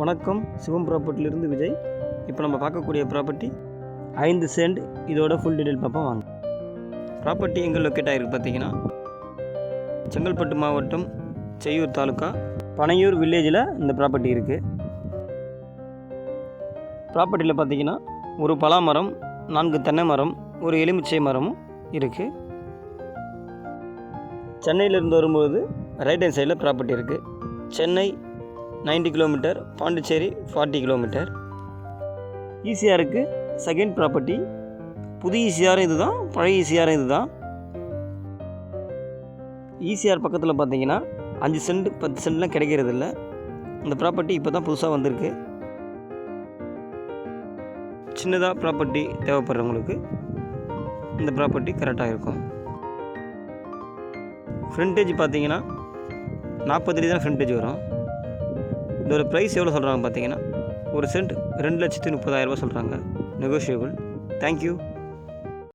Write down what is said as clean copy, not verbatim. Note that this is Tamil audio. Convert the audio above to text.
வணக்கம், சிவம் ப்ராப்பர்ட்டிலிருந்து விஜய். இப்போ நம்ம பார்க்கக்கூடிய ப்ராப்பர்ட்டி 5 சென்ட். இதோட ஃபுல் டீட்டெயில் பார்ப்போம் வாங்க. ப்ராப்பர்ட்டி எங்கே லொக்கேட் ஆகிருக்கு பார்த்தீங்கன்னா, செங்கல்பட்டு மாவட்டம் செய்யூர் தாலுக்கா பனையூர் வில்லேஜில் இந்த ப்ராப்பர்ட்டி இருக்குது. ப்ராப்பர்ட்டியில் பார்த்தீங்கன்னா ஒரு பலாமரம், 4 தென்னை மரம், ஒரு எலுமிச்சை மரமும் இருக்குது. சென்னையிலேருந்து வரும்போது ரைட் ஹேண்ட் சைடில் ப்ராப்பர்ட்டி இருக்குது. Chennai 90 kilometre, Pondicherry 40 kilometre. ஈசிஆருக்கு செகண்ட் ப்ராப்பர்ட்டி. புதிய ஈசிஆரும் இது தான், பழைய ஈசிஆரும் இது தான். ஈசிஆர் பக்கத்தில் பார்த்தீங்கன்னா 5 சென்ட் 10 சென்ட்லாம் கிடைக்கிறது இல்லை. இந்த ப்ராப்பர்ட்டி இப்போ தான் புதுசாக வந்திருக்கு. சின்னதாக ப்ராப்பர்ட்டி தேவைப்படுறவங்களுக்கு இந்த ப்ராப்பர்ட்டி கரெக்டாக இருக்கும். ஃப்ரண்டேஜ் பார்த்தீங்கன்னா 40 அடி தான் ஃப்ரண்டேஜ் வரும். இதோட ப்ரைஸ் எவ்வளோ சொல்கிறாங்க பார்த்தீங்கன்னா, ஒரு சென்ட் 2,30,000 சொல்கிறாங்க. நெகோஷியபிள். தேங்க்யூ.